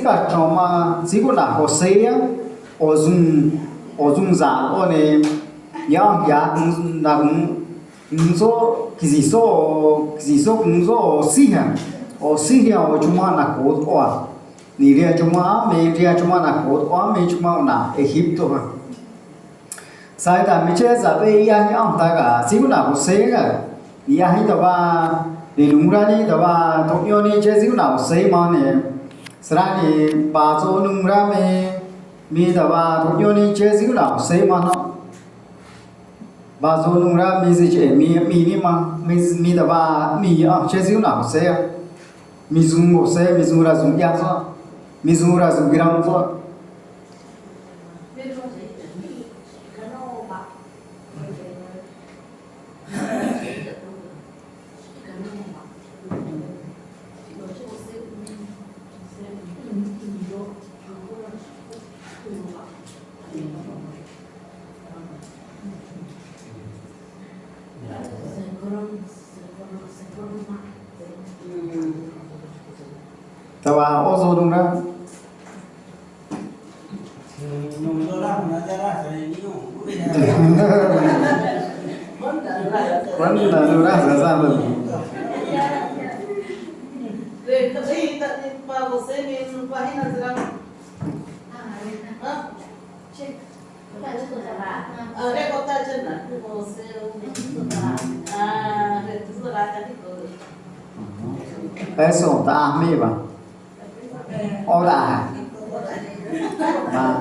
Zika trauma, zikuna hoseya, ozun za, one yang ya nzo kiziso nzo siha o cuma na kod oa. Ni ria cuma me ria cuma na kod oa me cuma na Egipto ha. Sai ta mi che za be ya ni ang ta ga zikuna hoseya, ya hi da ba ni lungra ni da ba tokyo ni che zikuna hoseya ma ne. Serani bazo nungra mi daba tokyo ni chesi la sei ma no bazo nungra mi si che mi ni ma mi daba mi a chesi la sei mi zungo sei mi zungra zum ya so mi zungra zum gram so Tawa ozo dong ra. Quando não ra ra ra rồi. Để cái para você mesmo vai renascer. Recortar chân là você tudo lá tá de cor. Eso ta mi ba. Oda. Nah.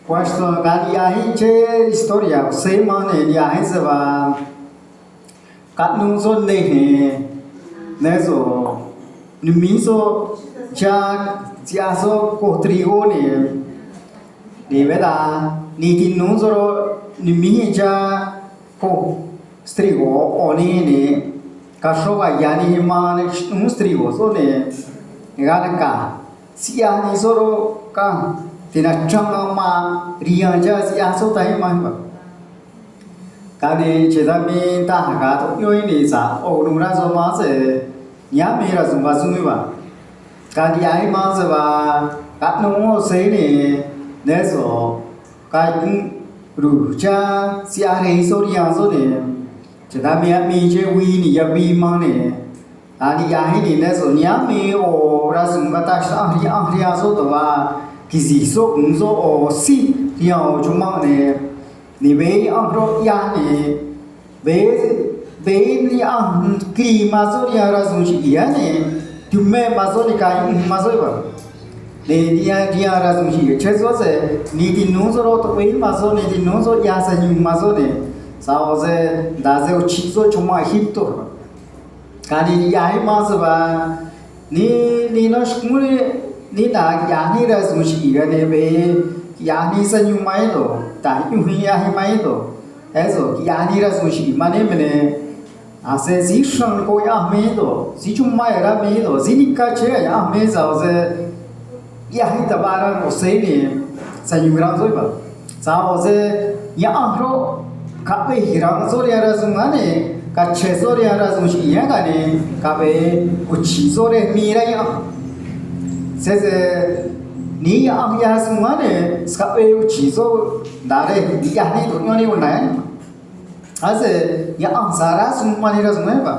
Questo kali c'è storia, sei mane dia hai seba kat nung son ne so nimi so cha so ko trigo ne di veda ni tin nung so nimi cha ko strigo oni ne ka so ga yani ma ne nung strigo so ne ga ka sia ni so ro ka tina chang ma riya ja sia so tai ma ba ka ni che da mi ta ga to yoi ni sa o nu ra so ma se nya me ra so ma su mi ba ka di ai ma se ba ka nu o se ni ne so ka ru cha sia re so riya so ni che da mi che wi ni ya bi ma ni a di ai ni ne so nya me o ra so ma ta sa riya so to ba kizi so so o si riya o chuma ne ni be ang ya ni be ni ang ki ma so ya ra so chi ya ne tu me ma so ni ka ma so ba de dia ra so chi che so se ni di no so ro to be ma so ni di no so ya sa ni ma so ne sa o se da se o chi so chuma hip to ka ni ya ma so ba ni no shmuri ni da ya ni ra so chi ya ne be ya ni sa ni mai do ta yu hi ya hi mai do eso ya ni ra so chi ma ne me ne a se zi shan ko ya me do zi chu mai ra me do zi ni ka che ya me sa o se ya hi ta ba ra o se ni sa yu ra so ba sa o se ya a ro ka be hi ra so ya ra so ma ne ka che so ya ra so chi ya ga ne ka be ku chi so re mi ra ya se ni ya ya su ma ne ska be u chi so da re ya ni do ni wo na a se ya ang sa ra su ma ni ra su ma ba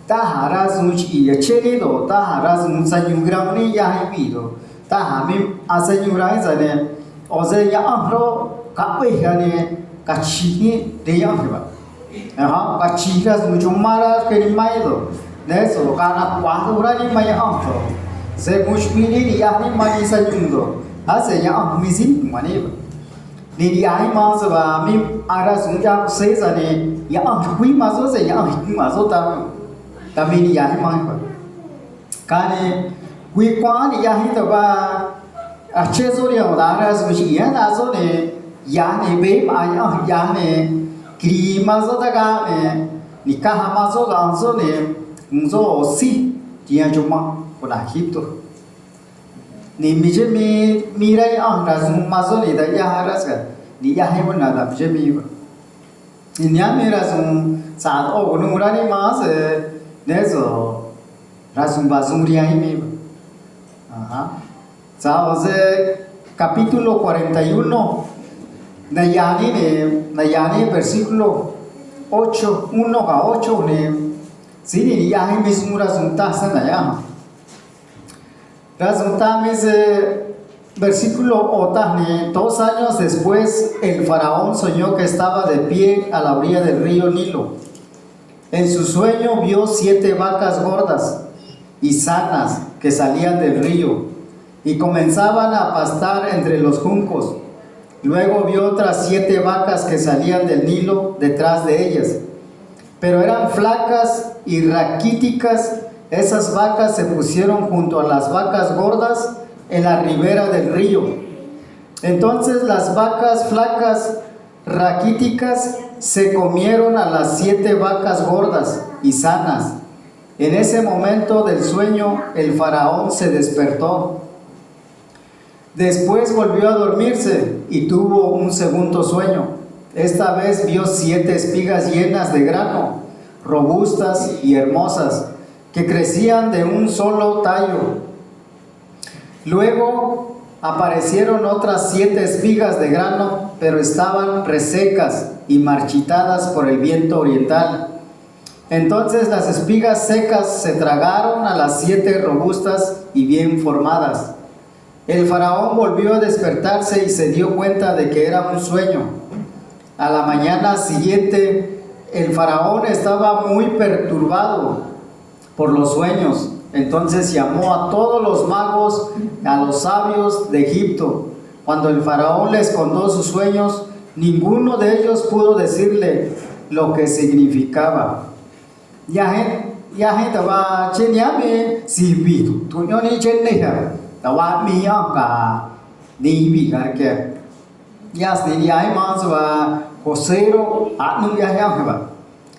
ta ha ra su chi ya che ni do ta ha ra su sa yu gram ni ya hi pi do ta ha mi a sa yu ra sa ne o se ya ang ro ka be ga ne ka chi ni de ya ba ha ka chi ra su chu ma ra ke ni mai do ne so ka na kwa do ra ni mai ang to se mushmini ni ya ni ma ni sa yu do a se ya ang mi sin ma ni ba ni di ai ma so ba mi ara su ja se sa ne ya ang hui ma so se ya ang hui ma so ta mi ni ya ni ma ba ka ne hui kwa ni ya hi to ba a che so ri da ra su shi ya da so ne ya ne be ma ya ne kri ma so ta ga ne ni ka ha ma so ga so ne so si ji ya chu ma ko da hip to ni mi je mi ra ya ra su ma so ni da ya ra sa ni ya hai won na da mi je mi Nyame razum saat gunung rani mas nezo razum bazum riaime. Saoze capítulo 41 Nayani versículo 8 1 a 8 ne sini yahi misum razum ta sanaya. Razum ta mis Versículo 8, 2 años después, el faraón soñó que estaba de pie a la orilla del río Nilo. En su sueño vio 7 vacas gordas y sanas que salían del río y comenzaban a pastar entre los juncos. Luego vio otras 7 vacas que salían del Nilo detrás de ellas, pero eran flacas y raquíticas. Esas vacas se pusieron junto a las vacas gordas en la ribera del río. Entonces las vacas flacas, raquíticas, se comieron a las 7 vacas gordas y sanas. En ese momento del sueño, el faraón se despertó. Después volvió a dormirse y tuvo un segundo sueño. Esta vez vio 7 espigas llenas de grano, robustas y hermosas, que crecían de un solo tallo. Luego aparecieron otras 7 espigas de grano, pero estaban resecas y marchitadas por el viento oriental. Entonces las espigas secas se tragaron a las 7 robustas y bien formadas. El faraón volvió a despertarse y se dio cuenta de que era un sueño. A la mañana siguiente, el faraón estaba muy perturbado por los sueños. Entonces llamó a todos los magos, a los sabios de Egipto. Cuando el faraón les contó sus sueños, ninguno de ellos pudo decirle lo que significaba. Ya estaba chenyame sibitu, tuñoni chenneha, tawa miyaka ni bigarke. Ya si ya imanzwa Josero atnu ya yangba.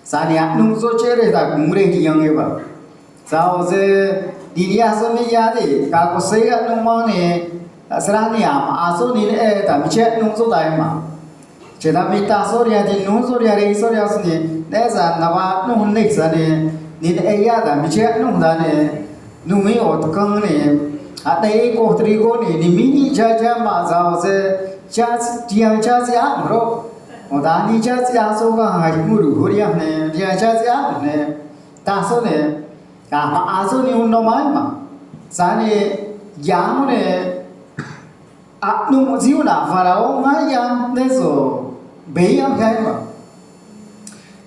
Sani atnu so chere da kumre yangba. Sao ze diria so mi ya de ka ko se ga nu ma ne asrani am aso ni e ta mi che nu so dai ma che da mi ta so ria di nu so ria re so ria so ni ne za na wa nu ne sa ne ni e ya da mi che nu da ne nu mi o to kang ne a dai ko tri ko ni ni mi ni cha cha ma sao ze cha tiang cha sia ro o da ni cha sia so ga ha mu ru ho ria ne tiang cha sia ne ta so ne ma aso ni un nomai ma sani yang ne nu ziu na farao ma yang ne so be yang kai ma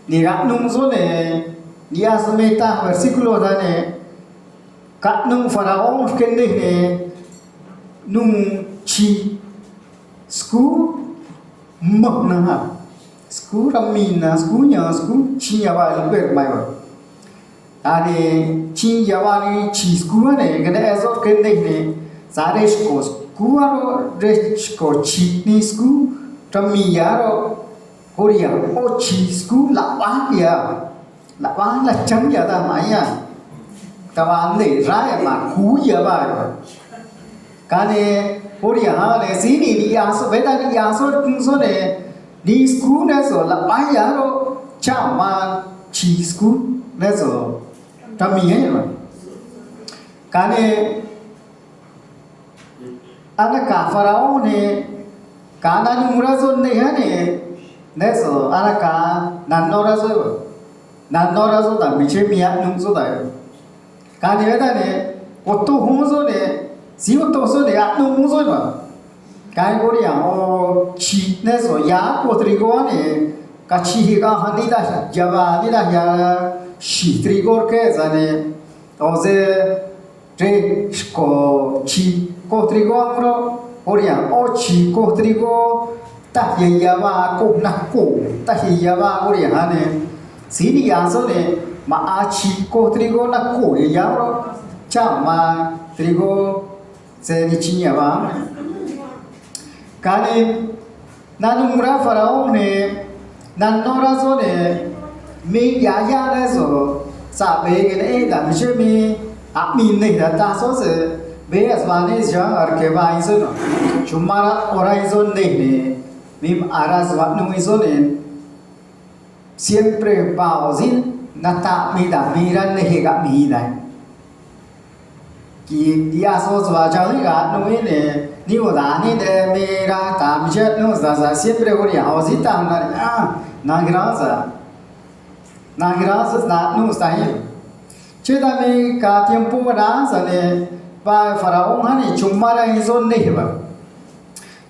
ni ga nu so ne ni aso me ta versículo da ne ka nu farao ken ne nu chi sku mak na ha sku ramina sku nya sku chi ya ba lu be mai ba Ani chi yawani chi skua ne gane azot kende ne saresh ko skua ro resh ko chi ni sku tami yaro horia o chi sku la ba la cham ya da ma ya ta wa ne ra ya ma khu ya ba kane horia ha ne si ni ya so be da ni ya so kun so ne ni sku ne so la ba ya ro cha ma chi sku ne so Kami ya, kane anak farao ne, kana ni murazon ne ya ne so anak nanorazo da miche miya nungso da yo. Kane beda ne, otto humuzo ne, si otto so ne atnu humuzo ba. Kane kori ya o chi ne so ya potrigo ne, kachi higa hani da java ni da ya. Shi trigor ke zane oze tre ko chi ko trigo amro oria o chi ko trigo ta ya ba ko na ko ta ya ba oria hane sini ya so ne ma a chi ko trigo na ko ya ro cha ma trigo se ni chi ya ba kane nanu mura farao ne nanora so ne mi ya ne so sa be ke ne da mi che mi a mi ne da ta so se be as ba ne ja ar ke ba i so no chumara horizon ne ne mi aras va no i so ne siempre pauzin nata mida miran nehega midai ki dia so zwa chang ga no ne ni wo da ni de mera ta mi chet no za siempre ko dia auzi ta na graza na no sta hi che da me ka tiempo da sa ne ba faraón ha ni chumma ra hi zon ne ba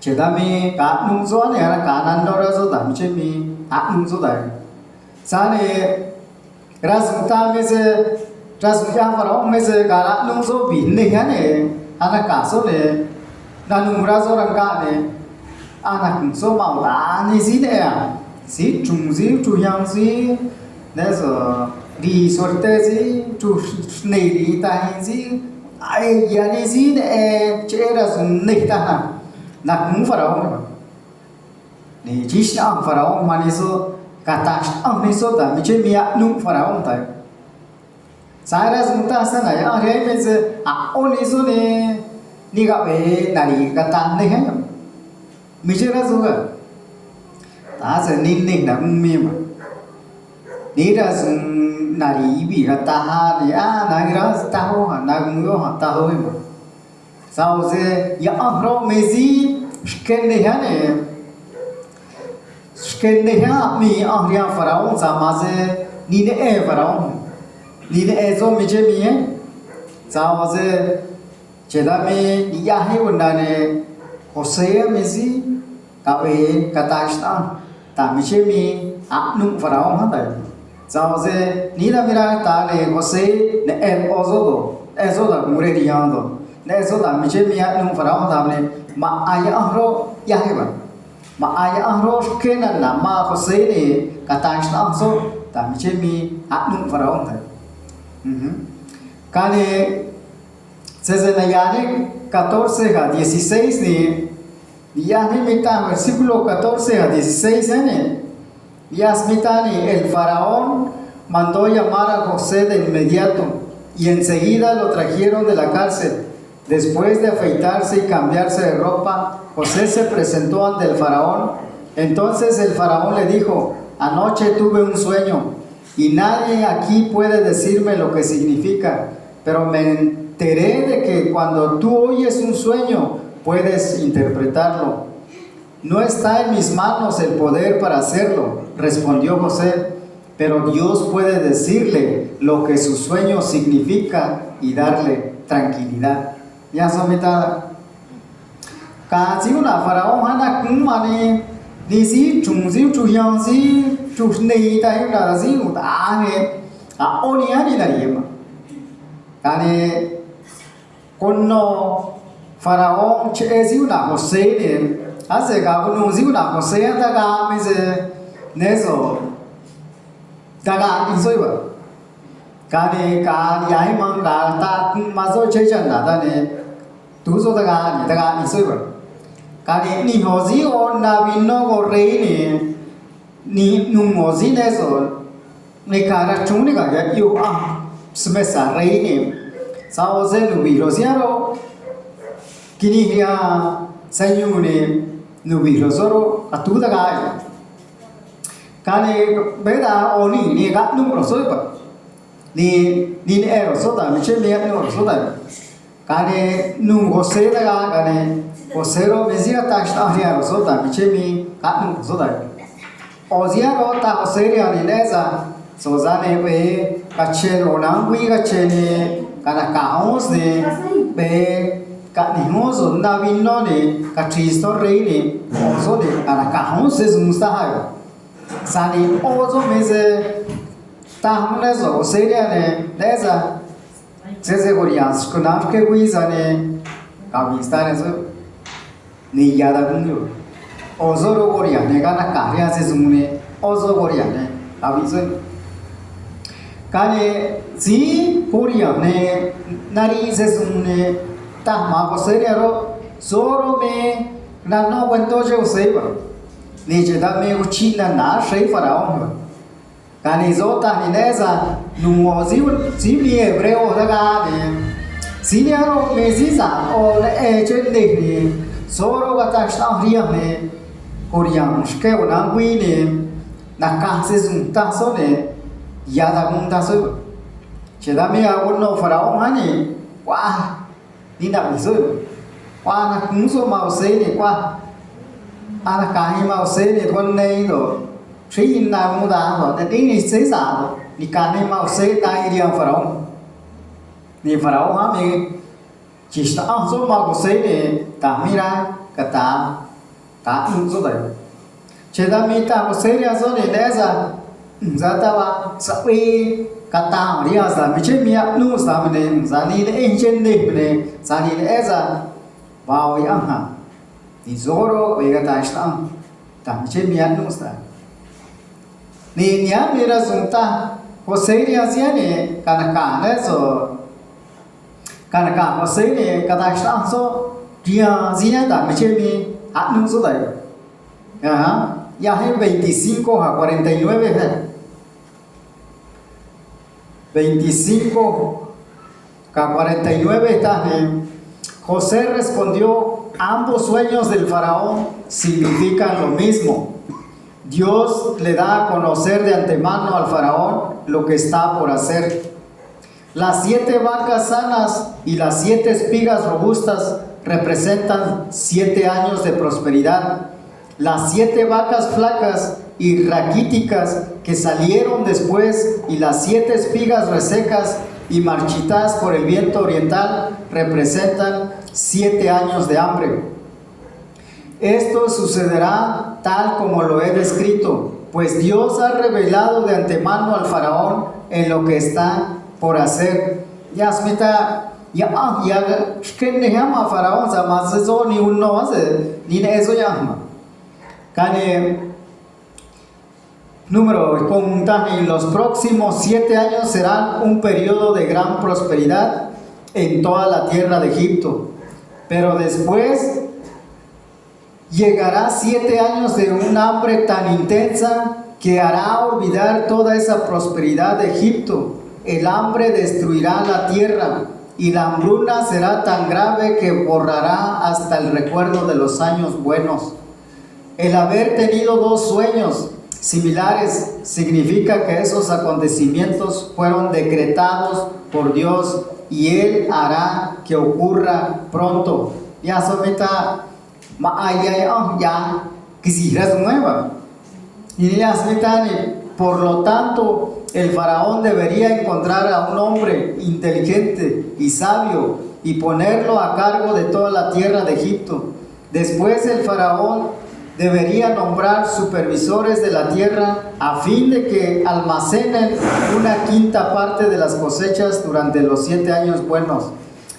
che da me ka nu zo ne ra ka nan do ra zo da mi che mi a nu zo da sa ne razunta me se razunta faraón me se ka ra nu zo bi ne ha ne ana ka so ne na nu ra zo ra ka ne ana kun so ma la ni si ne ya si chung si chu yang si ne so di sorte si chu nei di ta hin si ai ya ni si ne che ra sun nei ta na na kun faraón ni chi sha faraón ma ni so ka ta ang ni so ta mi che mi ya nu faraón ta sa ra sun ta sa na ya re me se a o ni so ne ni ga be na ri ka ta ne ha mi che ra so ga ta se ni ni na mi ma ni ra sun na ri bi ka ta ha ni a na gi ra ta ho ha na gu yo ha ta ho ma sao se ya ro me zi ken ne ha ne ken ne ha mi a ria faraón sa ma se ni ne e faraón ni ne e zo mi che mi e sao se che da me ya he un da ne José me zi ka be ka ta sta ta mi che mi a nu faraón ha ta sao se ni da mira ta le José ne e zo da mu re di ya do ne zo da mi che mi a nu faraón ta ne ma a ya ro ya he ba ma a ya ro ke na na ma José ne ka ta sta zo ta mi che mi a nu faraón ta Kane Cesenayane 14 a 16 ni Yahni mita versículo 14 a 16 ne Yasmitani el faraón mandó llamar a José de inmediato y enseguida lo trajeron de la cárcel. Después de afeitarse y cambiarse de ropa, José se presentó ante el faraón. Entonces el faraón le dijo: anoche tuve un sueño y nadie aquí puede decirme lo que significa, pero me enteré de que cuando tú oyes un sueño puedes interpretarlo. No está en mis manos el poder para hacerlo, respondió José, pero Dios puede decirle lo que su sueño significa y darle tranquilidad. Ya somita Casi una faraón hana kumani ni si chung si chu yang si chu nei ta hi ra si u ta ne a oni ani na yema kane konno faraón che si una José ne ase ga nu si una José ta ga me se ne so ta ga in soi ba kane ka ya hi mang ga ta ma so che chan na ta ne tu so ta ga in soi ba Kani ni hozi o na vino o rei ni nung hozi ne so ne kara chung ni ka ya yu smesa rei ni sa o se nu bi ro sia ro kini ya sanyu ne nu bi ro so ro atu da ga kani be da o ni ga nu ro so ba ni ne ro so da mi che me nu ro so da kani nu José da ga kani Josero mezia ta sta ria ro so da mi che mi ka nu so da ozia ro ta José ria ni ne za so za ne we ka che ro na wi ka che ne ka na ka os ne be ka ni ho so na vi no ne ka Cristo rei ne so de ka na ka ho se zum sta ha sa ni o zo me se ta hum ne so José ria ne za se ko ria sku na ke wi za ne ka vi sta ne so ni ya da kun yo ozo ro ko ria ne ka na ka ria se zum ne ozo ko ria ne a vi so ka ne zi ko ria ne na ri se zum ne ta ma ko se ria ro zoro me na no wen to je se ba ni je da me u chi na shei faraón ba ka ni zo ta ni ne za nu mo zi mi hebreo da ga ne zi ne ro me zi za o le e che ne ni Soro ga ta sta ria me Korean shke ona wi ne Naka se junta sone ya da junta so che da mi a uno faraón hani qua ni da mi so qua na cũng so màu se ni qua ana kai màu se ni thon nei rồi trí na mu da rồi để đi se giả rồi ni ka nei màu se dai dia faraón ni faraón ha mi chỉ là số màu se ni ta mi ra ka ta so đấy Cheda mita moseria zone neza zatawa sapi kata ria za miche mia nu sa mene zani de enchen de mene zani de eza bao ya ha ni zoro vega ta stam ta miche mia nu sa ni nya mira zunta moseria ziane kanaka nezo kanaka moseria kata stam so dia zina ta miche mi nu so dai Viaje 25 a 49. 25 a 49 está. José respondió, ambos sueños del faraón significan lo mismo. Dios le da a conocer de antemano al faraón lo que está por hacer. Las 7 vacas sanas y las 7 espigas robustas representan 7 años de prosperidad. Las 7 vacas flacas y raquíticas que salieron después y las 7 espigas resecas y marchitadas por el viento oriental representan 7 años de hambre. Esto sucederá tal como lo he descrito, pues Dios ha revelado de antemano al faraón en lo que está por hacer. Ya smita ya que ne llama faraón sa más eso ni uno hace ni eso llama. Número en los próximos 7 años serán un periodo de gran prosperidad en toda la tierra de Egipto, pero después llegará 7 años de un hambre tan intensa que hará olvidar toda esa prosperidad de Egipto. El hambre destruirá la tierra y la hambruna será tan grave que borrará hasta el recuerdo de los años buenos. El haber tenido 2 sueños similares significa que esos acontecimientos fueron decretados por Dios y Él hará que ocurra pronto. Ya someta ya quisieras nueva. Y ya por lo tanto, el faraón debería encontrar a un hombre inteligente y sabio y ponerlo a cargo de toda la tierra de Egipto. Después el faraón debería nombrar supervisores de la tierra a fin de que almacenen una quinta parte de las cosechas durante los 7 años buenos.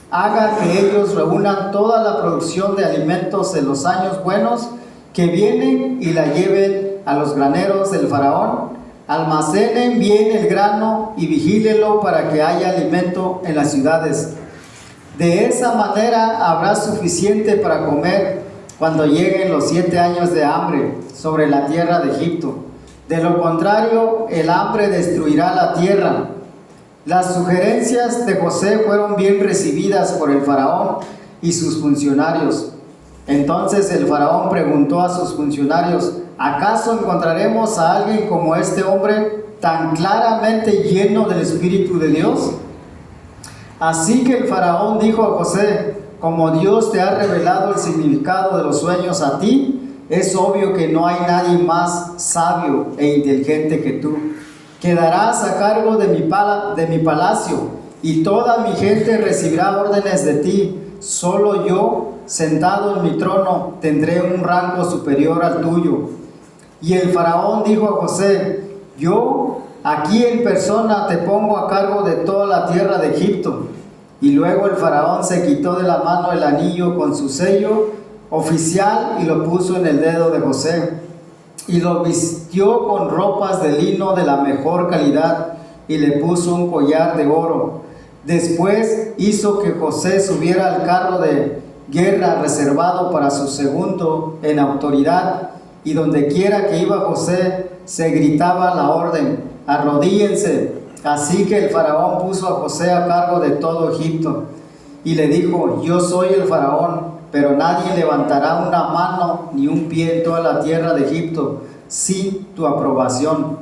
Haga que ellos reúnan toda la producción de alimentos en los años buenos que vienen y la lleven a los graneros del faraón. Almacenen bien el grano y vigílenlo para que haya alimento en las ciudades. De esa manera habrá suficiente para comer cuando lleguen los 7 años de hambre sobre la tierra de Egipto. De lo contrario, el hambre destruirá la tierra. Las sugerencias de José fueron bien recibidas por el faraón y sus funcionarios. Entonces el faraón preguntó a sus funcionarios, ¿acaso encontraremos a alguien como este hombre tan claramente lleno del Espíritu de Dios? Así que el faraón dijo a José, como Dios te ha revelado el significado de los sueños a ti, es obvio que no hay nadie más sabio e inteligente que tú. Quedarás a cargo de mi palacio y toda mi gente recibirá órdenes de ti. Solo yo, sentado en mi trono, tendré un rango superior al tuyo. Y el faraón dijo a José, yo aquí en persona te pongo a cargo de toda la tierra de Egipto. Y luego el faraón se quitó de la mano el anillo con su sello oficial y lo puso en el dedo de José. Y lo vistió con ropas de lino de la mejor calidad y le puso un collar de oro. Después hizo que José subiera al carro de guerra reservado para su segundo en autoridad, y donde quiera que iba José se gritaba la orden, arrodíllense. Así que el faraón puso a José a cargo de todo Egipto y le dijo, yo soy el faraón, pero nadie levantará una mano ni un pie en toda la tierra de Egipto, sin tu aprobación.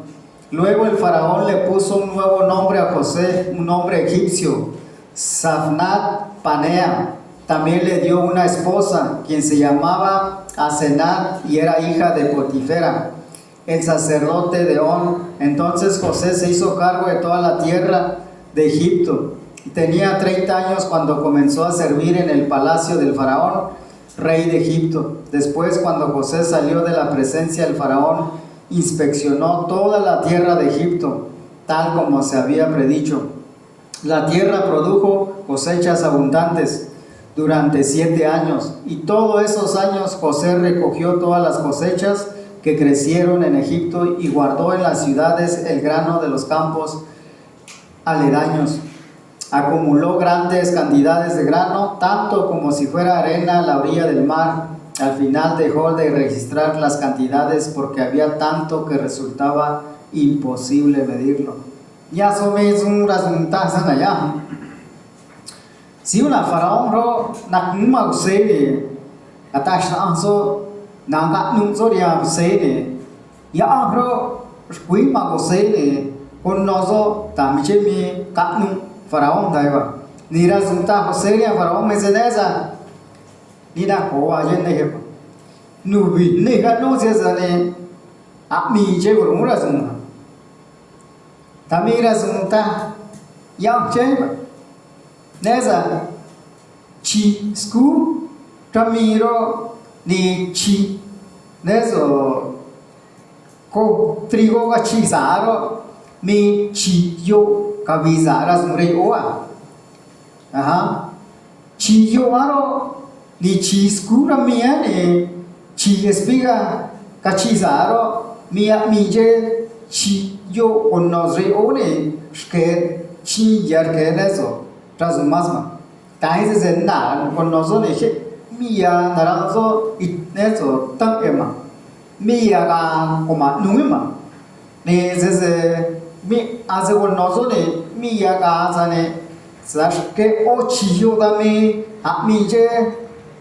Luego el faraón le puso un nuevo nombre a José, un nombre egipcio, Safnat Panea. También le dio una esposa, quien se llamaba Asenat y era hija de Potifera, el sacerdote de On. Entonces José se hizo cargo de toda la tierra de Egipto. Tenía 30 años cuando comenzó a servir en el palacio del faraón, rey de Egipto. Después, cuando José salió de la presencia del faraón, inspeccionó toda la tierra de Egipto, tal como se había predicho. La tierra produjo cosechas abundantes durante 7 años, y todos esos años José recogió todas las cosechas que crecieron en Egipto y guardó en las ciudades el grano de los campos aledaños. Acumuló grandes cantidades de grano, tanto como si fuera arena a la orilla del mar. Al final dejó de registrar las cantidades porque había tanto que resultaba imposible medirlo. Ya somos un resultado allá. Si una faraón ro nak numa usene atash anso nanga nunzo dia usene ya ro kui ma usene kon nozo tamiche mi kaknu faraón daiwa ni resulta usene faraón mezeneza ni da ko wa yen ne he nu bi ne ga no se zane a mi je ko mu resulta tami resulta ya che neza chi sku tamiro ni chi nezo ko trigo ga chi saro mi chi yo ka vizara sumre oa aha chi yo aro ni chi sku ramia ne chi espiga ka chi saro mi je chi yo onozre one ske chi yar ke nezo razumazma tai se na con nozo ne che mia naranzo itnezo tang ema mia ga koma nungema ne se mi aze con nozo ne mia ga zane slash ke o chiyo da me a mi je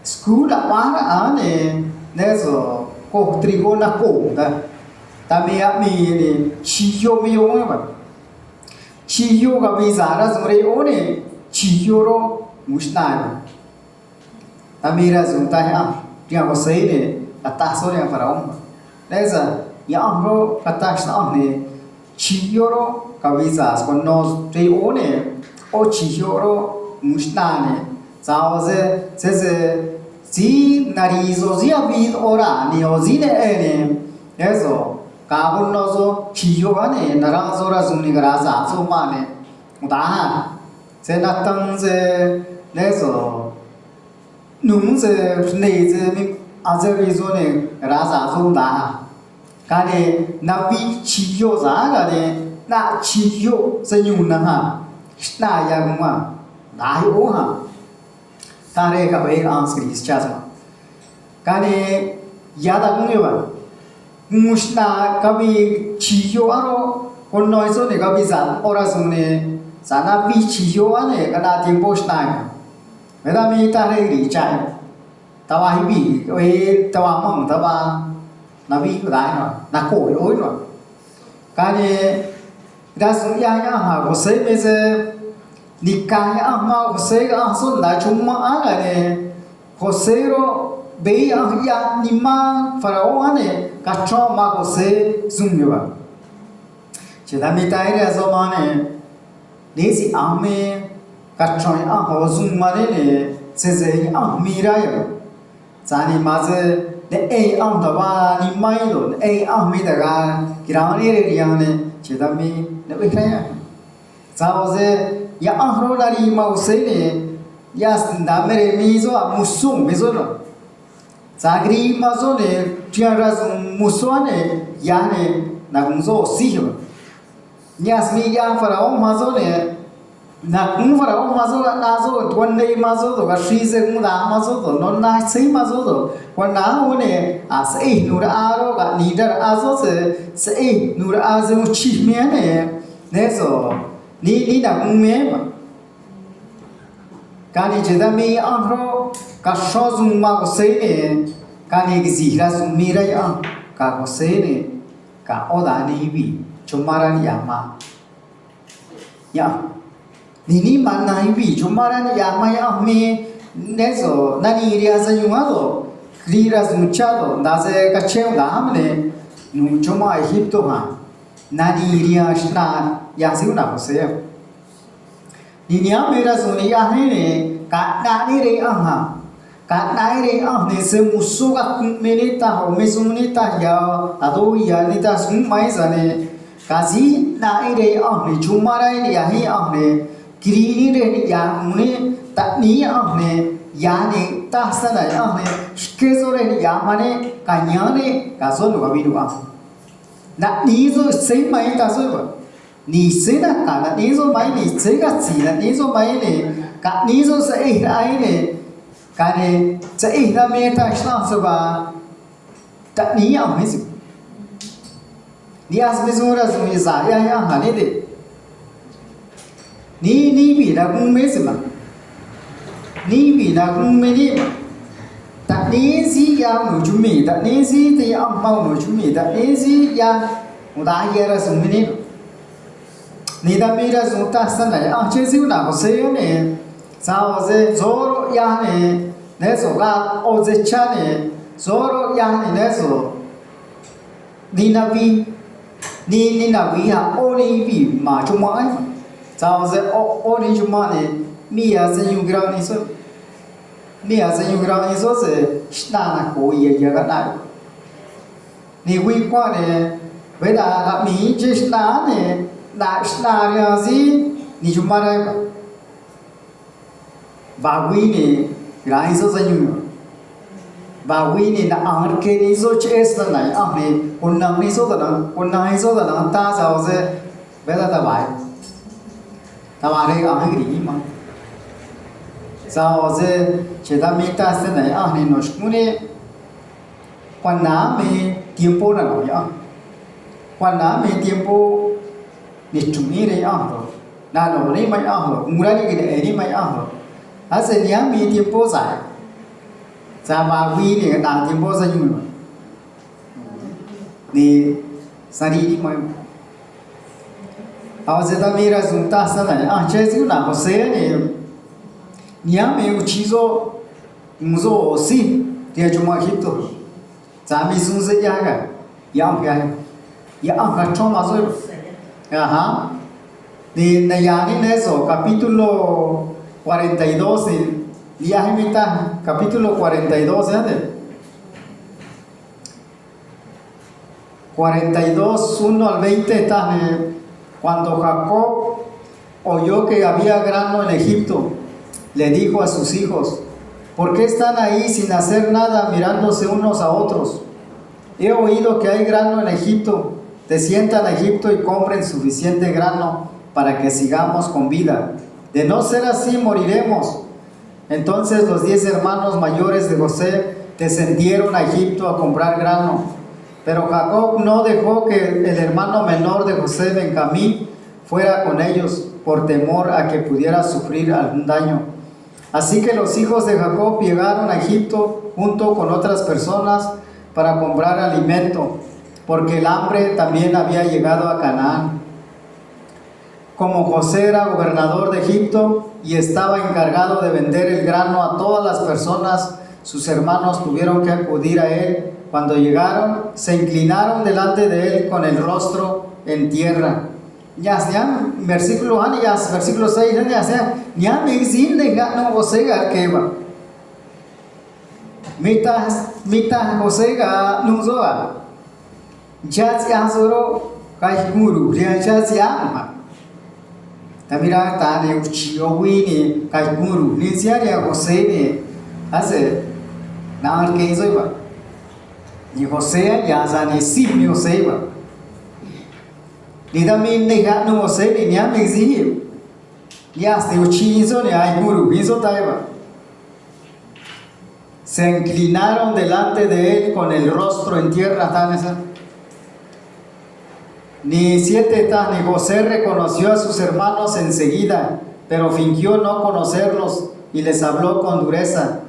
school la para ane nezo ko trigo na ko da ta me a mi ne chiyo mi yo ma chiyo ga bizara zure one chiyo Musnah, Amira Zuntaya, Diamo Sene, Atasoria Faraum. Leza, Yamro, Katashne, Chioro, Kavizas, con nos Teone, O Chioro, Musnane, Zaoze, Zeze, Zi Narizo, Zia Vid Ora, Neozine Ene, Ezo, Kabunozo, Chiovane, Narazora Zunigraza, Zumane, Udahan. Senatangze lezo numze neze mi azerizo raza zonda kane nabi chiyo za kane na chiyo senyuna ha na yaguma na yo ha tare ka be answers chasma kane yada kunyewa mushna kabi chiyo aro konnoizo ne kabi za ora sune sana vi chiyo ane kana tempo stai meda mi tare ri chai tawa hi bi e tawa mong tawa na vi dai no na ko oi no kane das ya ya ha ko se me se nikah ya ma ko se ga sun da chumma aga ne ko se ro be ya ni ma farao ane ka cho ma ko se zum yo ba che da mi tai re zo ma ne Nesi ame kachoi a hozum mane ne seze a miraya zani maze ne e am dawa ni mai lo e a mi daga kirani re riane chedami ne bekhaya zaoze ya ahro lari ma usene ya ndamere mizo a musum mizo lo zagri mazo ne tiaraz musone yane nagunzo siho Nyasmi ya farao mazo ne na un farao mazo nazo twande mazo to ga shise muda mazo to non na sei mazo to wana one a sei nura aro ga nidar azo se sei nura azo chi me ne so ni na un me ma kani jedami ahro ka shozum ma ko sei ne kani gzihra sumira ya ka ko sei ne cả ô đã đi vì chúng ta đang làm mà nhá nini mà này vì chúng ta đang làm mà nhá mi nên rồi nani ria ra dùng đó đi ra dùng cha đó đã sẽ cái treo đó mà này chúng ta hít to mà nani ria na ya siêu nào sẽ đi nhá mi ra dùng đi ăn này cả nani ria ăn ha cả nani ria ăn này sẽ một số các minute hoặc mấy số minute ya à tôi ya ni ta xuống máy giờ này cả gì nani ria ăn này chúng ta đang ya hi ăn này kiri ria ya mune ta ni ăn này ya này ta sẽ lại ăn này cái số này ya mà này cả nhớ này cả số nữa bị đủ ăn nãy ní rồi xây máy ta rồi vậy ní xây là cả nãy ní rồi máy ní xây cái gì là ní rồi máy này cả ní rồi xây là ai này cái này xây là mấy ta sao rồi bà ta ní à mấy gì ní à mấy số là số gì ya ya hả này đấy ní bị là cũng mấy gì mà ní bị là cũng mấy đi ta ní gì ya một chút mì ta ní gì thì ông mau một chút mì ta ní gì ya một đại gia ra dùng mì ní ta mi ra dùng ta sân này à chơi xíu nào có xíu này sao thế rồi ya này nếu rồi ra ô thế cha này rồi ya này nếu rồi đi na vi đi na vi ha ô đi vi mà chúng mày sao thế ô đi chúng mày này mi ya sẽ dùng cái này số mi à sẽ dùng cái số sẽ ta là cố ý cái này ni quy qua này với là mi chỉ ta này đã ta là gì ni chúng ta đây và quy này cái số sẽ dùng và quy này là ăn cái này số chết là này ăn này còn năng này số là năng ta sao sẽ với là ta bài đây ăn cái gì mà sao thế chỉ ta biết ta sẽ này à nên nó cũng này quan nám mình tiempo là nói à quan nám mình tiempo để chúng đi đây à rồi là nó đi mấy à rồi mua ra đi cái này đi mấy à rồi à sẽ nhớ mình tiempo dài sao mà vì này đang tiempo dài nhiều đi sao đi mấy à sẽ ta biết là chúng ta sẽ này à chơi xíu nào có xe này nhớ mình uchizo muzo si thì chúng ta hít thôi, za mi sung se ya cả, yang cái trong mà rồi, ha, thì này ya ni này số capítulo 42 ya hay mi ta capítulo 42 đấy, 42 1 al 20 está cuando Jacob oyó que había grano en Egipto. Le dijo a sus hijos, ¿por qué están ahí sin hacer nada mirándose unos a otros? He oído que hay grano en Egipto. Desciendan a Egipto y compren suficiente grano para que sigamos con vida. De no ser así, moriremos. Entonces los 10 hermanos mayores de José descendieron a Egipto a comprar grano. Pero Jacob no dejó que el hermano menor de José, Benjamín, fuera con ellos por temor a que pudiera sufrir algún daño. Así que los hijos de Jacob llegaron a Egipto junto con otras personas para comprar alimento, porque el hambre también había llegado a Canaán. Como José era gobernador de Egipto y estaba encargado de vender el grano a todas las personas, sus hermanos tuvieron que acudir a él. Cuando llegaron, se inclinaron delante de él con el rostro en tierra. Ya sea, versículo 1, ya versículo 6, ya sea, ya me dicen de no José que va. Mita José ga nuzoa. Ya se azoro kai guru, ya se ama. Tamira ta ne uchiyo wi ni kai guru, ni sia ya José ni hace na que hizo iba. Y José ya za ni sim ni José iba. Ni también ne ga no José ni ya me dicen. Ya se uchizo ni ai guru, hizo taiba. Se inclinaron delante de él con el rostro en tierra. Ni 7 ni José reconoció a sus hermanos enseguida, pero fingió no conocerlos y les habló con dureza.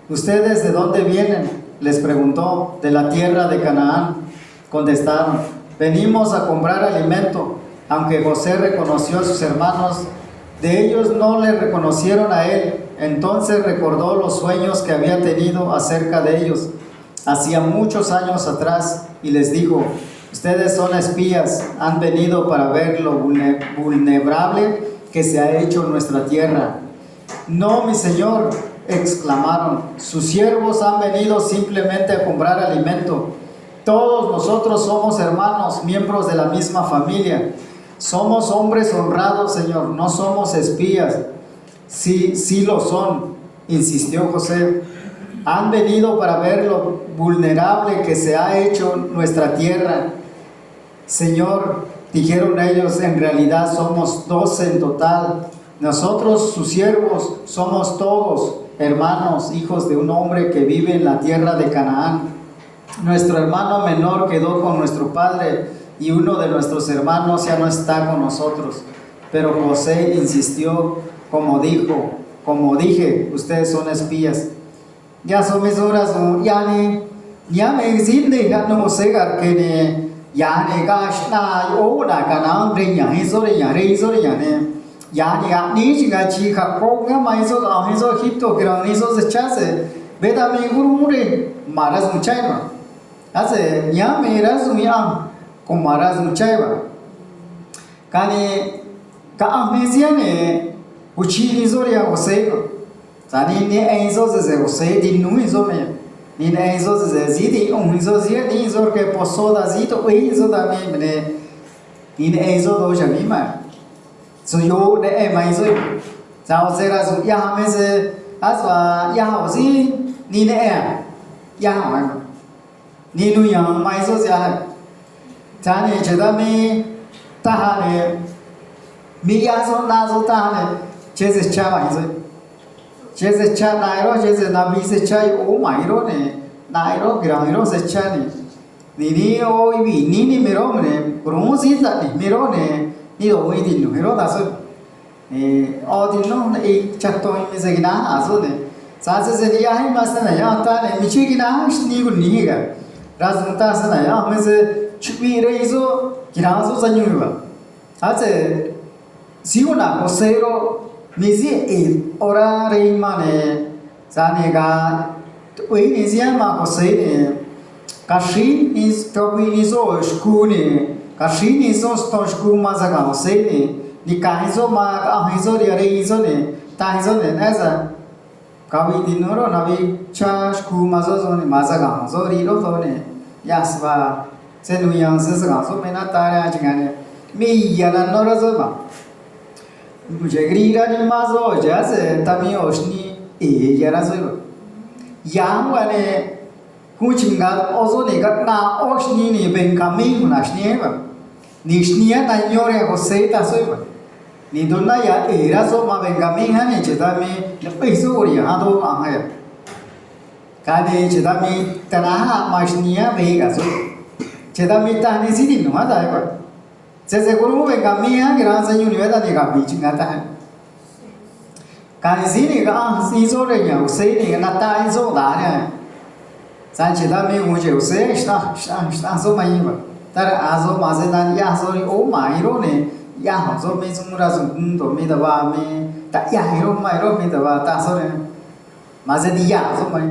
¿Ustedes de dónde vienen?, les preguntó. De la tierra de Canaán, contestaron. venimos a comprar alimento. Aunque José reconoció a sus hermanos, de ellos no le reconocieron a él. Entonces recordó los sueños que había tenido acerca de ellos hacía muchos años atrás y les dijo: ustedes son espías, han venido para ver lo vulnerable que se ha hecho en nuestra tierra. No, mi señor, exclamaron, sus siervos han venido simplemente a comprar alimento. Todos nosotros somos hermanos, miembros de la misma familia. Somos hombres honrados, Señor, no somos espías. Sí, sí lo son, insistió José. Han venido para ver lo vulnerable que se ha hecho nuestra tierra. Señor, dijeron ellos, en realidad somos 12 en total. Nosotros, sus siervos, somos todos hermanos, hijos de un hombre que vive en la tierra de Canaán. Nuestro hermano menor quedó con nuestro padre y uno de nuestros hermanos ya no está con nosotros. Pero José insistió, como dije, ustedes son espías. Ya son mis horas, ya me existe, ya no sé que ya ne gash na oda Canaán breña, eso de ya ne. Ya ni chica chica ponga maizo a eso Egipto que no hizo se chase veda mi gurumure maras muchaiba hace ya me eras mi am con maras muchaiba kane ka amnesia ne uchi ni zoria José sani ne enzo se José di nu izo me ni ne enzo se zidi un izo zia ni izo que posoda zito e izo da me ne ni ne enzo do jamima so yo de mai so sao sera so ya me se aswa ya ho si ni ne ya mai ni nu yang mai so sia ta ne che da mi ta ha ne mi ya so na so ta ne che se cha mai so che se cha nai ro che se na mi se cha o mai ro ne nai ro gra ro se cha ni o vi ni me ro me ro si ta ni me ro ne ni lo we din no da so o din no e chatto mi se gina aso ne sa se ya hai mas na ya ta ne mi chi gina ni gu ni ga raz ta sa na ya me se chupi re so gina so sa nyu ba sa se si una ko se ro mi si e ora re ma ne sa ne ga we ni si ma ko se ne ka shi is to we ni so sku ne Kashi ni so sto shku ma za ga se ni ni ka hizo ma a hizo ri re hizo ne ta hizo ne na za ka vi din ro na vi cha shku ma zo ne ma za ga zo ri ro to ne ya swa se nu yang se sa ga so me na ta ya chi ga ne mi ya na no ra zo ba mujhe gri ra ni ma zo ja se ta mi oshni e ya ra zo ba yang wa ne Kuchinga ozo ne ga na oshni ni ben kami na shnie ba ni shnie na nyore José ta so ba ni donna ya era so ma ben kami ha ne cheta mi ne paiso ri ha do ma ha ya ka ne cheta mi ta na ha ma shnie be ga so cheta mi ta ni si di no ma da ba se guru ben kami ha gra sa nyu ni ba da ni ga bi chinga ta ha ka ni si ni ga si so re nya José ni na ta so da ne San chỉ ta mi ngồi chịu xế šta số mai mà ta là số mà sẽ đang ya số đi ố mày rồi nè ya học số mi chúng ra dùng tổ mi ta ba mi ta ya rồi mày rồi mi ta ba ta số này mà sẽ đi ya số mày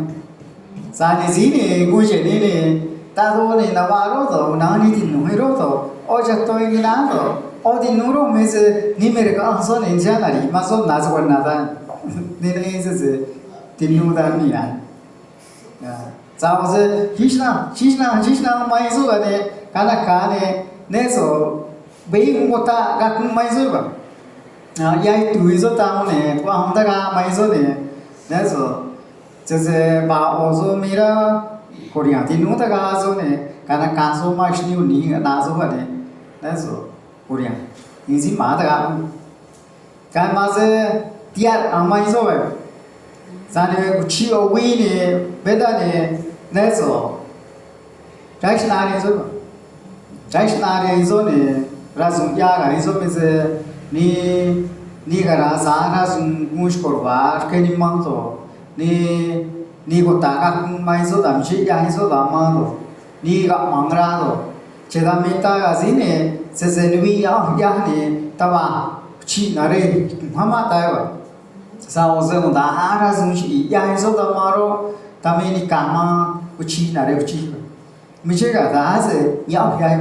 San thì gì nè ngồi chịu nè ta thôi nè là ba rồi nào đi tìm nuôi rồi ở chắc tôi đi nào rồi ở đi nuôi rồi mi sẽ ni mấy cái số này chưa là đi mà số nào số nào ta nên là sẽ tìm nuôi ta mi à Sao se hishna mai so ga ne kana ka ne so bei mo ta ga kun mai so ba ya tu so ta ne kwa hom ta ga mai so ne so se ba o so mi ra korea ti nu ta ga so ne kana ka so ma shni ni na so ba ne so korea ni si ma ta ga ka ma se tiar mai so ba sa ne ku chi o wi ne beda ne ne so Daishna ne so ne razum ya ga so me se ni ga ra sa ra sum mush korwa ke ni mang so ni ko ta ga mai so dam chi ya so da ma do ni ga mang ra do 제가 메타가 지네 세세누이 야네 따와 치 나래 하마 따와 사오세고 나 알아서시 야해서도 마로 담에니 까마 우치 나래 우치 미제가 다세 야야이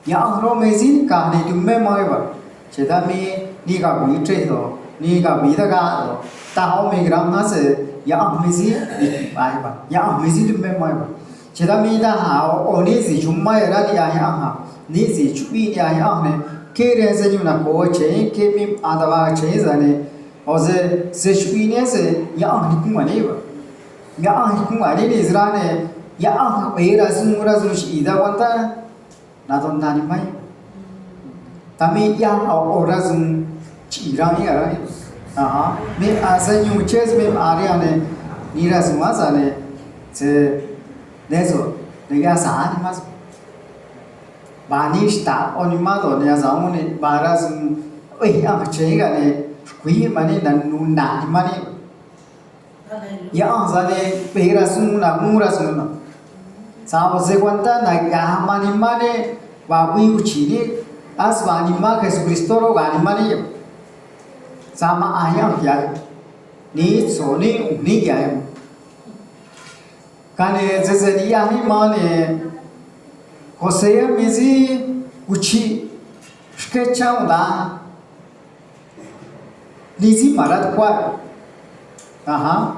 야로 메진 까네 두메 마이바 제가 미 니가 위트에서 니가 미다가 따오 메그람나세 야 메지 아이바 야 메지 두메 마이바 제가 미다 하오 오니지 주마에라 야야하 니지 주비 야야네 케레세 뉴나 고체 케미 아다바 체자네 어제 세슈이네세 야 히쿠마네바 야 히쿠마네 이스라네 야 베라스무라스시 이다완타 나도 나니마이 तामी या औरज़म चीरानी आ रहा है हाँ मैं आज़ानी उच्चेस में आ रहे हैं नीरा समाज़ आने से नेज़ो नेगा सानी माज़ बानिश्ता और निमादो नेगा ज़ामुने बाराज़म ओह यहाँ चेगा ने कोई मने नन्नू नानी मने या आज़ाने पेरासुना मुरासुना सावज़े वंता नगा मने मने बाबी उचीने Asvanima Kristoro Ganimani Sama Ayam Yai Ni Soni Unigayam Kane Zezaniani Mane Hosea Mizi Uchi Sketchaunda Nizi Marat Kwa Aha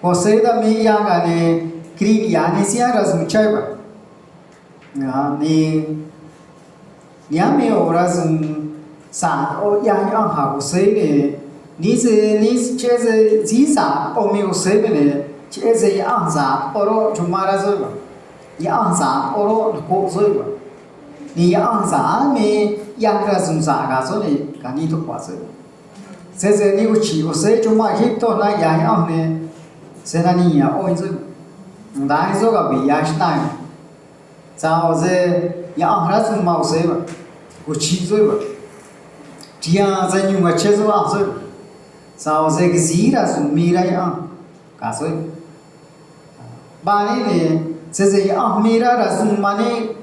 Hosea Miyagane Krivianisia Razmucheva Ni Niame orazum sa o yang ha usene ni cheze zisa o mi usene cheze yang sa oro chumara zoba yang sa oro ko zoba ni yang sa me yang razum sa ga so ne ga ni to kwa so se ni uchi use chuma hito na yang ne se na ni ya o zo dai zo ga bi ya stai sa o ze yang razum ma useba uchi zoba dia zanyu ma chezo a zo sa o ze gzira su mira ya ka so ba ne se ya mira ra su mane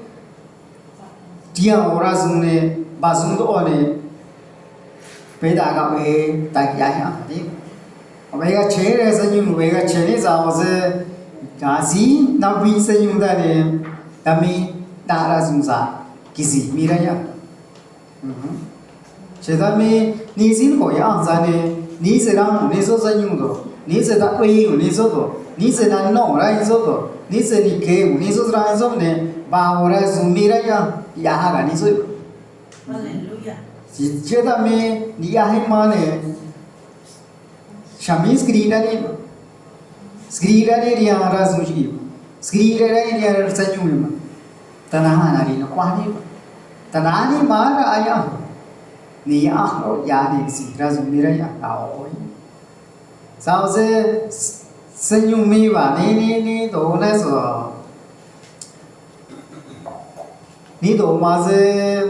dia ora su ne ba su do ne pe da ga we ta ya ya ni we ga che re zanyu we ga che ni sa o ze ga si na bi zanyu da ne da mi da ra su sa kizi mira ya 제가 미 니진 거야 안자네 니즈랑 니소자님도 니즈다 의유 니소도 니즈나 노라이소도 니즈니 게 니소드라이소네 바오라 좀미라야 야하가 니소 할렐루야 제가 미 니야히마네 샤미 스크리나니 리아라 수지 스크리나니 리아라 사뉴미마 타나하나리 노과니 타나니 마라 아야 ni alo ya ni si razumira ya ao sao se senyu mi ba ni do na so ni do ma se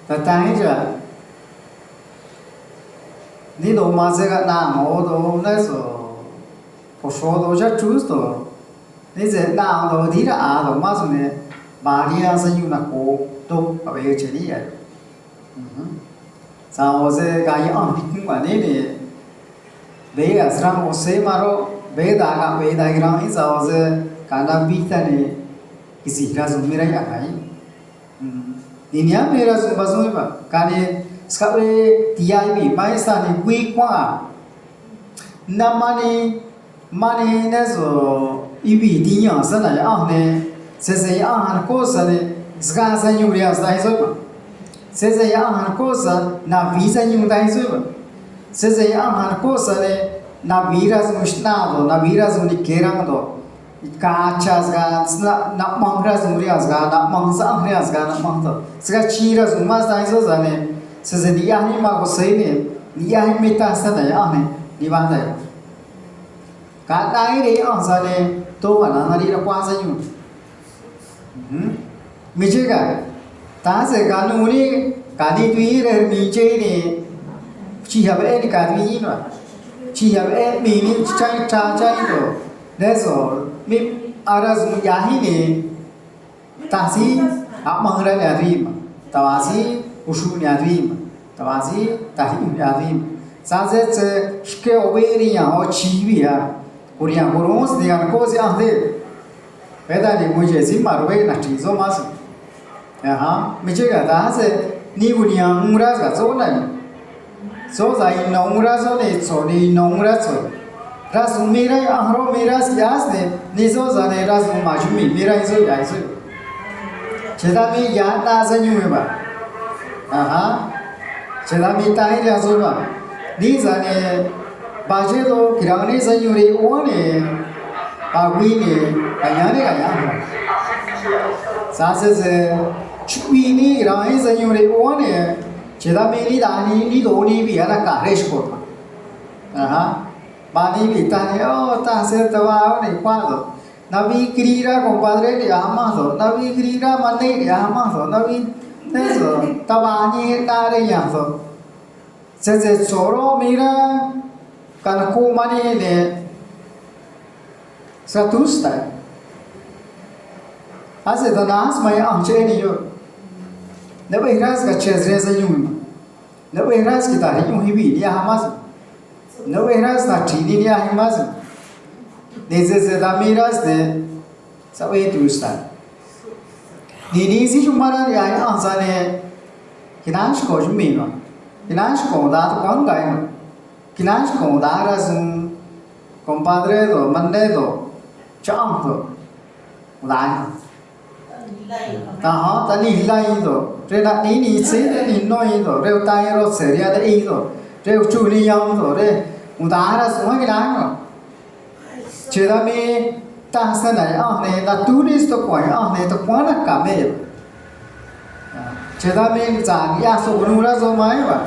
ta tai ja ni do ma se ga na mo do na so po so do ja chu so ni se na do di ra a do ma so ne ba ri ya senyu na ko do ba ye che ni ya sao se ga yang hikung ba ne ne be asram ose maro be da ga be da gram hi sao se ka na bi ta ne kisi razum mera ya kai ni nya mera zum ba zum ba ka ne ska we ti ai bi mai sa ne gui kwa na mani ne so ibi ti nya sa na ya ne se ya han ko sa ne zga sa nyu ya sa hi so ba se ya han ko sa na visa nyu dai so ba se ya han ko sa ne na viras mushna do na viras ni kerang do ka chas ga na mangras murias ga na mangsa murias ga na mangto sga chiras mas dai so sa ne se ni ya ni ma ko sei ne ni ya ni meta sa da ya ne ni ba da ka dai re on sa ne to ba na ri ra kwa sa nyu mi che ga ta se ga nu ni ka ni tui re mi che ni chi ha ba ni ka ni no chi ha ba mi ni cha do de so mi aras ya hi ni tasi amangran yadrim tawasi ushun yadrim tawasi tahim yadrim saze shke overi ya ho chivi ya kuriya gorons digan ko se ande peda ni mujhe zimarwe na tizo mas ha meje ga da se ni kuriya umra ga zo na zo zai no umra zo ne zo ni no umra zo rasu mera ahro mera yas ne nizo zane rasu majumi mera izo ya izo chedami ya na zanyu ba aha chedami tai ya zo ba ni zane ba che do kirane zanyu re o ne ba wi ne aya ne ga ya sa se se chui ni kirane zanyu re o ne chedami ni da ni do ni bi ana ka resh ko aha Bani bita ni oh ta se tawa ni kwado nabi krira compadre ni amazo nabi krira mane ni amazo nabi eso tawa ni ta re ya so se soro mira kan ko mani ne satusta ase danas mai amche ni yo ne bai ras ka chezre sa yum ne bai ras ki ta ri yum hi bi ya hamas no eras na tini ni ahimas neze da miras de sabe tu sta ni si chumara ni ai ansa ne kinash ko jumi no kinash ko da kon gai no kinash ko da razum compadre do mande do cham do lai ta ha ta ni lai do re na ni se ni no yi do re ta ro se ria de i do re chu ni yang do re udara semua kita ano, cerita me tak senai ne, dah tulis tu kau ne, tu kau nak kami, cerita me jangan ya sebenarnya semua apa,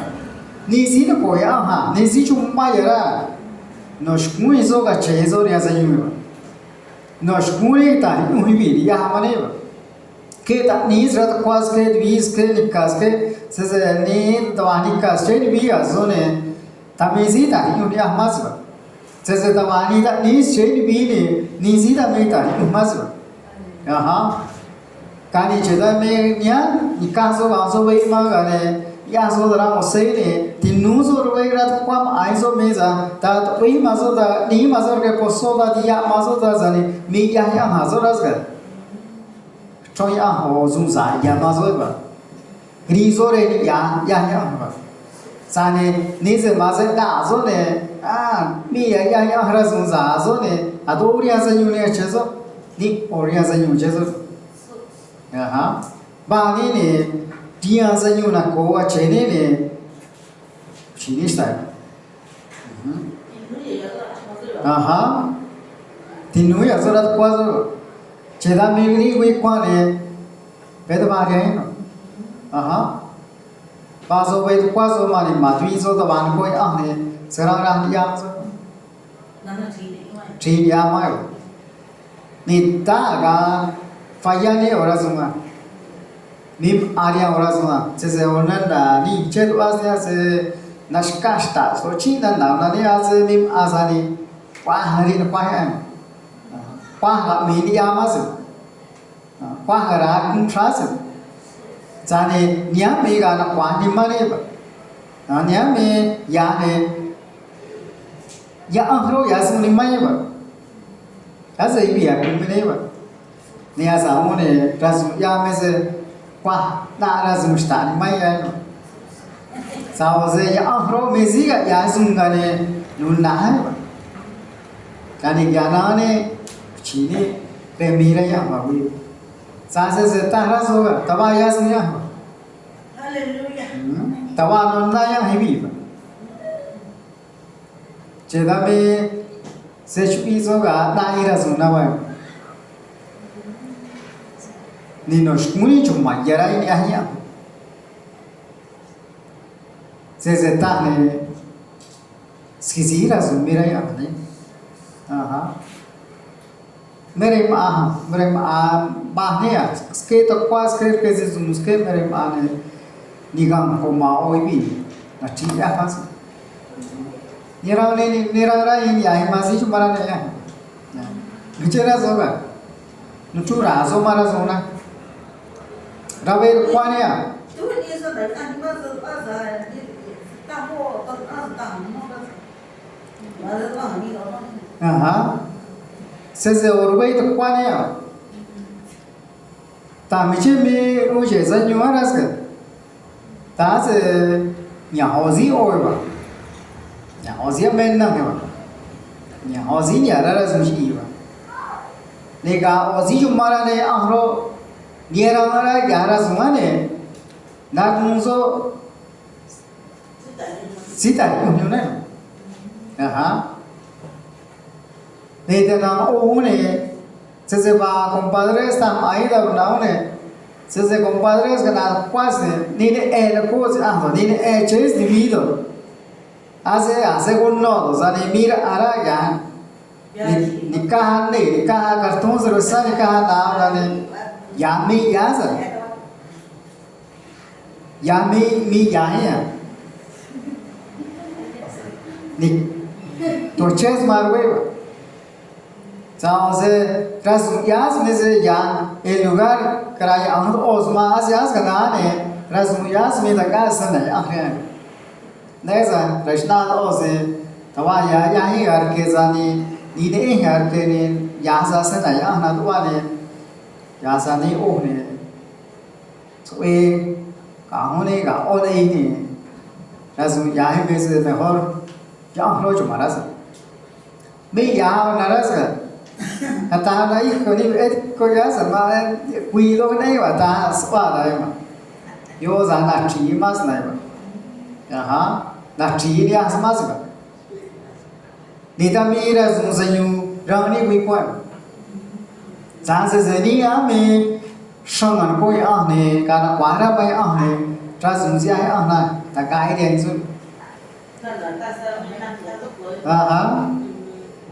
ni sih tu kau ha, ni sih cuma ya lah, nashkun itu kan cezo dia sahaja, nashkun itu tadi muhibiri ya mana apa, kita ni serat kuas ke, vis ke, nikas ke, sesuatu ni tuan nikas jadi biar zone Tamizi tadi ni dia masuk. Sesuatu tak ni seni bini ni sida mereka ni masuk. Aha. Kani cerita mereka ni kaso kaso bayi mana ni, ya so dalam masa ni, tinu so bayi rat kuam aiso meza, tak bayi masuk dah ni masuk ke koso dah dia masuk dah zani, mereka yang masuk dah sekarang. Coy ho zumza yang masuk apa? Rizo ni yang apa? Sane ni se masuk dah so ni, mi yang harus zumza so ni, ado orang senyum ni ceso, ni orang senyum ceso. Aha, bani ni dia senyum nak kau cene ni, cini style. Aha, tinu ya surat kuasa, ceda mengini kau kuat ni, betul macam ni. Aha, pasal betul kuasa mana mati so tu bani kau ni, sekarang dia so. Dia mai, ni tak kan? Faya ni orang semua, mim area orang semua. Sesuatu dah ni cedok asnya se naskasta. So cina dah ni asal mim asal ni wah hari ni pahen, wah tak mini amas, wah gerak kuntras. Jadi ni mereka nak wah ni mana? Ni me ya ni ya angro ya semua ni mana? Asal ibu ya kumpulan. Ni asal mana rasu ya mese wah tak rasu mustahil mai no. Sahaja ya ahro mesi ka ya sunga ne nunah. Kani jana ne cini pemira ya mahu. Sahaja se tak rasu ka tawa ya sunga. Hallelujah. Tawa nunda ya hebi. Ceda me se chupi so ka tak rasu na ba. Ni noshkuni cuma jarai ni ahnya. Sezeta ne skizira zumbira ya ne. Aha. Mere ma bahne ya. Ske to kwa ske ke se zumuske mere ma ne nigam ko ma oibi. Na ti ya pas. Nira ini ya masih cuma ne ya. Bicara soga. Nucura so mara zona. ဒါပဲခွာနေရ သူဒီစတဲ့အနေမစပါစားဒီတာဘောတော့အတာမောတော့ဘာလို့လဲမီတော့ Aha. Se orbai to kwani ya. Ta mi che mi o che za nyu ara ska. Ta se nya hozi o ba. Nya hozi men na ba. Nya hozi nya ra zum shi ba. Ne ga hozi ju mara ne ahro ni ra ra ya ra zum ne. Na kun so sita ni ne. Aha. Nede nam ohune se ba compadres tam aida naune se compadres que na quase ni ne era coisa ando ni ne é ches de vida hace con no za ne mira ara ya ni ka cartão se rosa ni ka na ne ya mi ya sa ya mi ya ya ni to ches marwe Sao se tras yas mese ya el lugar kray ang osma as yas kana ne tras yas me da ka san ne akhe ne za rashna ose tawa ya hi ar ke zani ni ne har ke ne ya sa san ne ya na tuwa ne ya sa ne o ne so e ka ho ne ka o ne ni tras ya hi mese me hor ya hro chu mara sa me ya na ra sa ta nói cô đi cô giáo sao mà quỳ luôn đấy mà ta spa đấy mà vô ra là chỉ mà này mà ha là chỉ đi ăn mà sao đi ta mi ra dùng gì rằng đi quỳ quan giá sẽ đi á mình xong ăn coi ăn này cả là quá ra bay ăn này ra dùng gì ăn này ta cái đèn xuống ha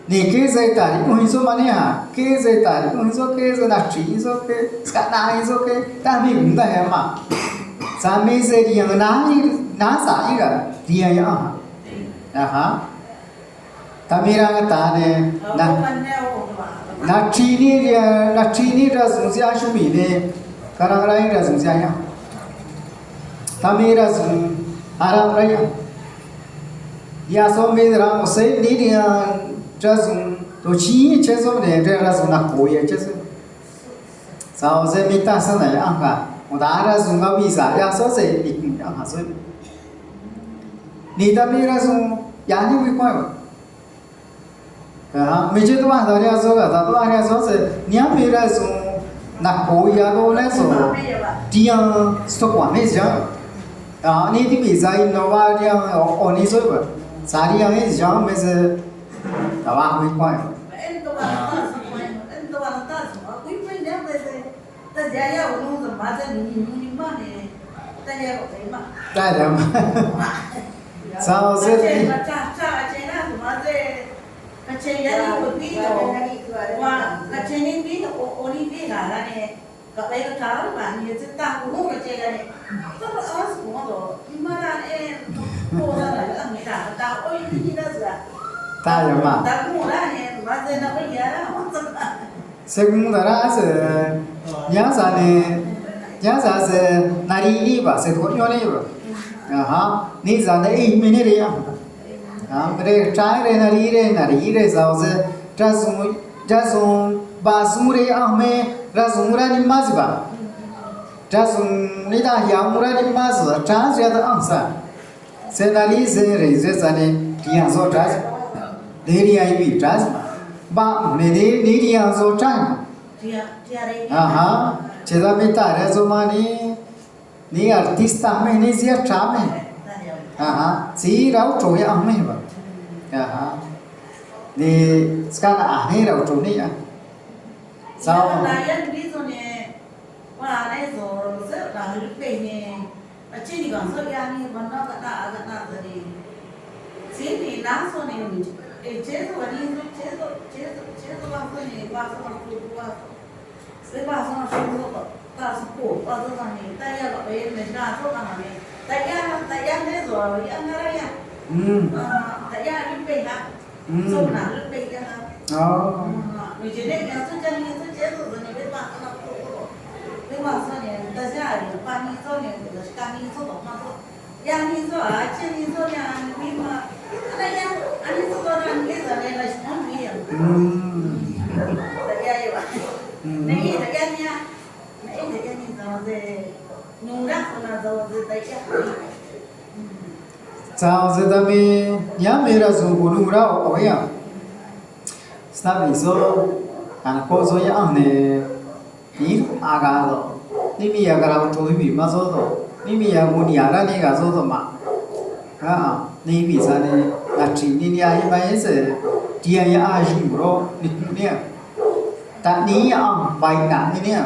ni ke zai tari uhin so mane ha ke zai tari uhin so ke zo na chi so ke ska na so ke ta mi ung da ya ma sa me se ri yang na sa yi ga ri ya ha ta mi ra ta ne na chi ni ra zum sia shu mi ne ka ra ra ra zum sia ya ta mi ra zum ara ra ya ya so me ra mo se ni ri Razum to chi che so ne re razum na ko ye che so sao se mi ta sa na ya ka mo da razum ga vi sa ya so se ni ya ha so ni ta mi razum ya ni vi kwa ha mi che to da ya so ga da to ya so se ni ya mi razum na ko ya do le so ti ya so kwa ne ja ni ti mi sai no wa ya o ni so ba sa ri ya ne ja me se ta ba quy quan em tôi bảo ta mà quý mấy nếu đây ta giá ya của nó mà ta nhìn mà này ta giá của thấy mà đây là sao sẽ trên mà cha trên đó mà đây cái trên giá đi của quý rồi và cái trên đi quý nó oni quý cả là này cái đấy cái tháo mà như thế ta cũng không cái trên này tôi bảo ớt cũng rồi mà là em cô ra là cái người ta ôi cái gì đó rồi ta là mà según dará se ya se nari ni ba se thori yo ni ba ha ni za ne i mi ni re ya ha re trai re nari re sao se jazum ba sum re a me razum ra ni ma ba jazum ni da ya mu ra ni ma sa cha ya da ang sa se nari se re se sa ne ti ya so tra Deri ai bị trás ba ne ni đi ăn rồi trái aha chỉ là mình ta ra rồi mà ni artista mình ni gì trả mình aha chỉ rau trội ăn mình vậy aha ni scan à hay rau trội ni à sao là nhân ví dụ này qua đây rồi rất là lúc về này ở trên thì còn rất là như mà nó cả rồi thì chỉ thì lá số này chế độ đi chế độ bao nhiêu này bao nhiêu sẽ bao nhiêu số ta số cổ bao nhiêu này ta ya gọi về mình ra số nào này ta ya thế rồi ăn ra ya ta ya đi về ha số nào đi về ha mình chỉ để cho số chân như số chế độ rồi này biết bao nhiêu số này 大家有把你做呢，这个干你做多嘛做，让你做啊，请你做呢，你嘛，那样，俺你做多呢，你做呢，那是哪里呀？大家有吧？你大家呢？你大家你做的，农家可能做的大家。 Chào giờ ta mi nhớ mi ra dùng của đúng đâu ôi à sao vì số anh cô số nhớ này đi aga rồi đi mi aga là tôi bị mà số rồi đi mi aga muốn nhà ra đi cả số rồi mà à đi bị sao này là chỉ đi nhà như vậy sẽ đi nhà ai cũng rồi đi nè ta đi ăn bài cả đi nè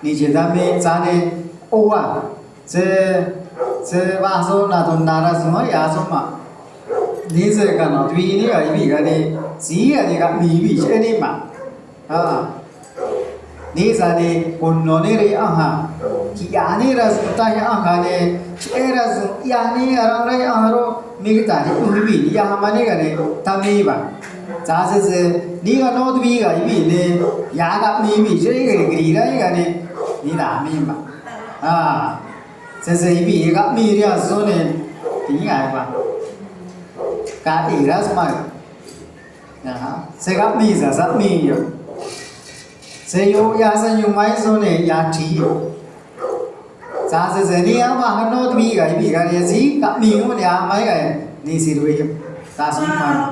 đi chỉ ta mi sao này ô à se va so na to na ra so ya so ma ni se ka no twi ni ga yi ga ni zi ga ni ga mi bi che ni ma ha ni sa ni kon no ni ri a ha ki ya ni ra so ta ya ha ni che ra so ya ni ra ra ya ro mi ga ta ni u bi ni ya ha ma ni ga ni ta mi ba za se ni ga no twi ga yi bi ni ya ga mi bi che ga ri ra ga ni da mi ma ha sẽ bị gặp mi ra số này tính ngại mà cả tỷ ra mà sẽ gặp mi ra mi nhiều sẽ yêu ya sẽ yêu mấy số này ya trí giá sẽ đi ăn mà hắn nói bị cái gì gặp mi cũng đi ăn mấy cái đi xí đuôi ta xin mà